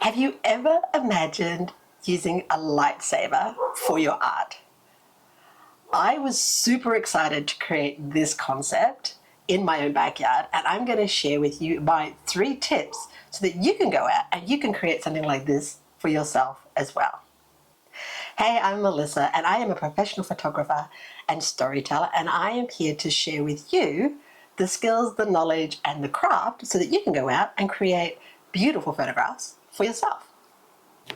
Have you ever imagined using a lightsaber for your art? I was super excited to create this concept in my own backyard, and I'm going to share with you my 3 tips so that you can go out and you can create something like this for yourself as well. Hey, I'm Melissa, and I am a professional photographer and storyteller, and I am here to share with you the skills, the knowledge, and the craft so that you can go out and create beautiful photographs for yourself.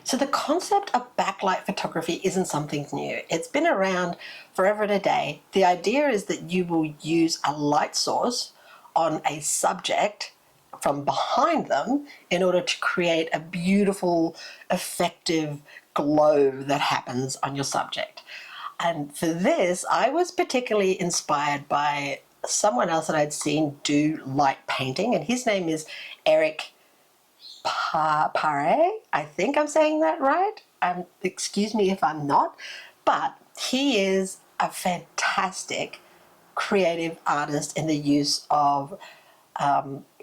So the concept of backlight photography isn't something new. It's been around forever and a day. The idea is that you will use a light source on a subject from behind them in order to create a beautiful, effective glow that happens on your subject. And for this, I was particularly inspired by someone else that I'd seen do light painting, and his name is Eric Pare. I think I'm saying that right. Excuse me if I'm not, but he is a fantastic creative artist in the use of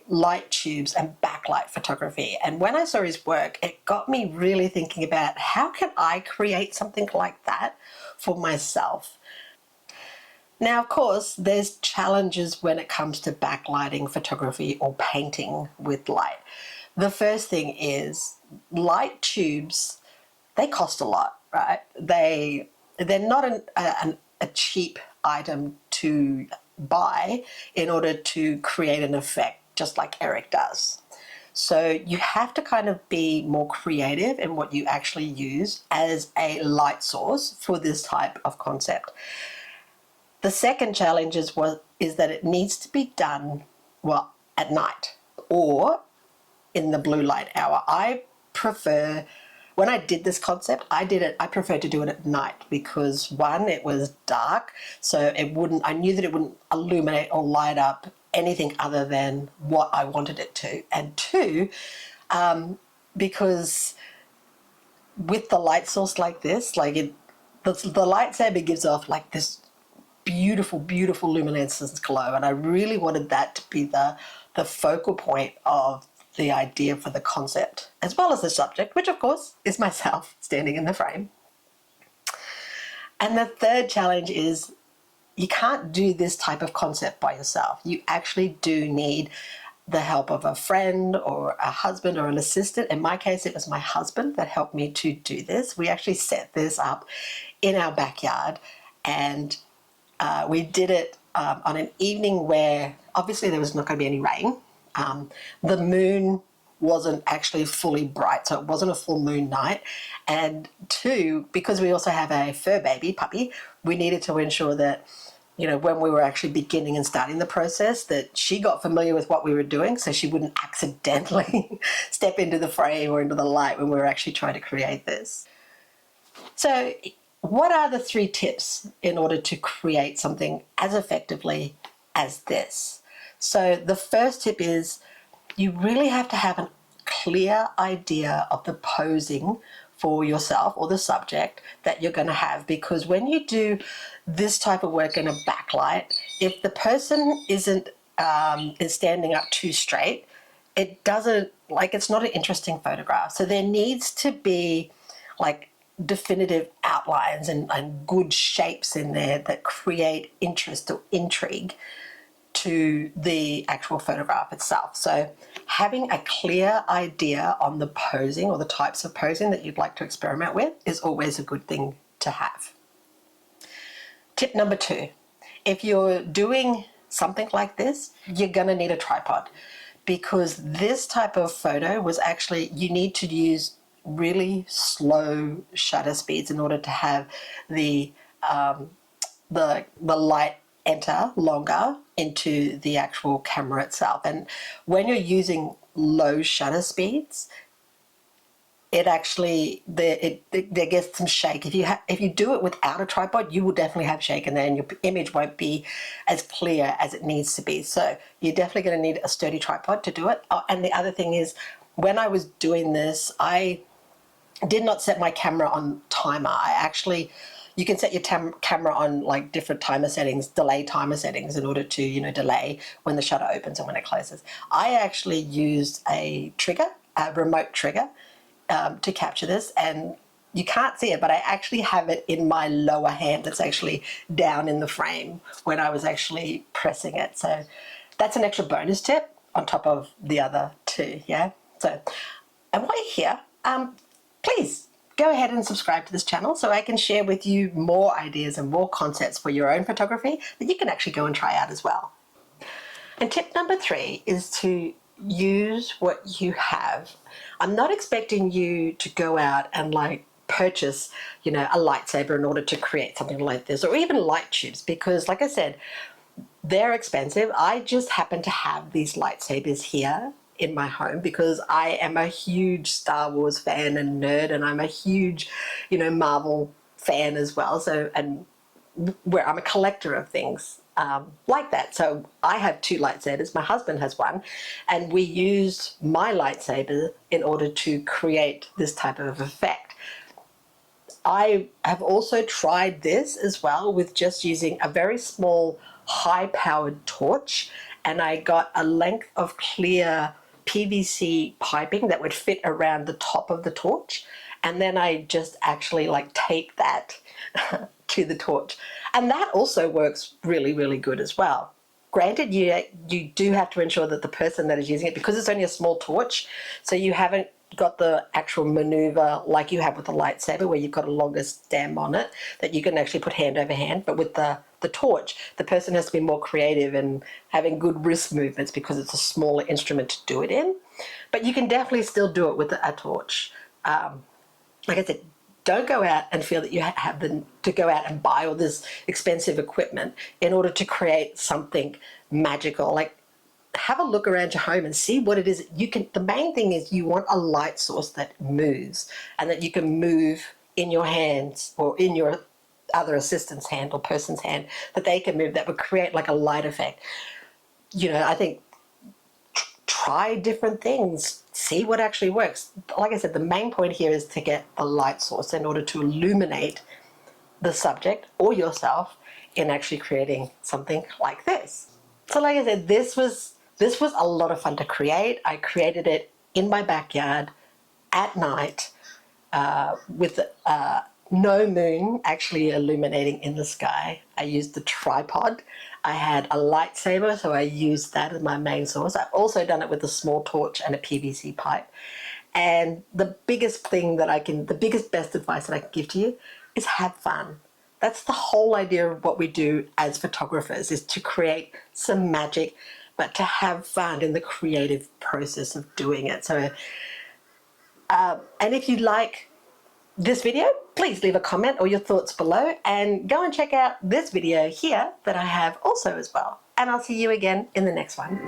light tubes and backlight photography. And when I saw his work, it got me really thinking about how can I create something like that for myself. Now, of course, there's challenges when it comes to backlighting photography or painting with light. The first thing is light tubes, they cost a lot, right? They're not a cheap item to buy in order to create an effect just like Eric does. So you have to kind of be more creative in what you actually use as a light source for this type of concept. The second challenge is that it needs to be done, well, at night or in the blue light hour. When I did this concept, I preferred to do it at night because one, it was dark, so I knew that it wouldn't illuminate or light up anything other than what I wanted it to. And two, because with the light source like this, the lightsaber gives off like this beautiful, beautiful luminescence glow, and I really wanted that to be the focal point of the idea for the concept, as well as the subject, which of course is myself standing in the frame. And the third challenge is you can't do this type of concept by yourself. You actually do need the help of a friend or a husband or an assistant. In my case, it was my husband that helped me to do this. We actually set this up in our backyard, and we did it on an evening where obviously there was not going to be any rain. The moon wasn't actually fully bright, so it wasn't a full moon night. And two, because we also have a fur puppy, we needed to ensure that, when we were actually beginning and starting the process, that she got familiar with what we were doing so she wouldn't accidentally step into the frame or into the light when we were actually trying to create this. So what are the 3 tips in order to create something as effectively as this? So the first tip is you really have to have a clear idea of the posing for yourself or the subject that you're going to have, because when you do this type of work in a backlight, if the person isn't is standing up too straight, it's not an interesting photograph. So there needs to be definitive outlines and good shapes in there that create interest or intrigue to the actual photograph itself. So having a clear idea on the posing or the types of posing that you'd like to experiment with is always a good thing to have. Tip number 2, if you're doing something like this, you're going to need a tripod, because this type of photo you need to use really slow shutter speeds in order to have the light enter longer into the actual camera itself. And when you're using low shutter speeds, there gets some shake. If you do it without a tripod, you will definitely have shake in there, and your image won't be as clear as it needs to be. So you're definitely going to need a sturdy tripod to do it. And the other thing is, when I was doing this, I did not set my camera on timer. You can set your camera on different timer settings, delay timer settings, in order to, delay when the shutter opens and when it closes. I actually used a remote trigger to capture this, and you can't see it, but I actually have it in my lower hand. It's actually down in the frame when I was actually pressing it. So that's an extra bonus tip on top of the other two, yeah? So, and while you're here, please go ahead and subscribe to this channel so I can share with you more ideas and more concepts for your own photography that you can actually go and try out as well. And tip number 3 is to use what you have. I'm not expecting you to go out and like purchase, you know, a lightsaber in order to create something like this, or even light tubes, because like I said, they're expensive. I just happen to have these lightsabers here in my home because I am a huge Star Wars fan and nerd, and I'm a huge, you know, Marvel fan as well. So, and where I'm a collector of things like that. So I have 2 lightsabers. My husband has one, and we use my lightsaber in order to create this type of effect. I have also tried this as well with just using a very small high-powered torch, and I got a length of clear PVC piping that would fit around the top of the torch, and then I just actually like tape that to the torch, and that also works really, really good as well. Granted, you do have to ensure that the person that is using it, because it's only a small torch, so you haven't got the actual maneuver like you have with the lightsaber where you've got a longer stem on it that you can actually put hand over hand. But with the torch, the person has to be more creative and having good wrist movements because it's a smaller instrument to do it in. But you can definitely still do it with a torch. Like I said, don't go out and feel that you have to go out and buy all this expensive equipment in order to create something magical. Like, have a look around your home and see what it is you can. The main thing is you want a light source that moves and that you can move in your hands or in your other assistant's hand or person's hand, that they can move, that would create like a light effect. You know, I think try different things, see what actually works. Like I said, the main point here is to get a light source in order to illuminate the subject or yourself in actually creating something like this. So like I said, this was a lot of fun to create. I created it in my backyard at night with no moon actually illuminating in the sky. I used the tripod. I had a lightsaber, so I used that as my main source. I've also done it with a small torch and a PVC pipe. And the biggest best advice that I can give to you is have fun. That's the whole idea of what we do as photographers, is to create some magic, but to have fun in the creative process of doing it. So, and if you like this video, please leave a comment or your thoughts below, and go and check out this video here that I have also as well. And I'll see you again in the next one.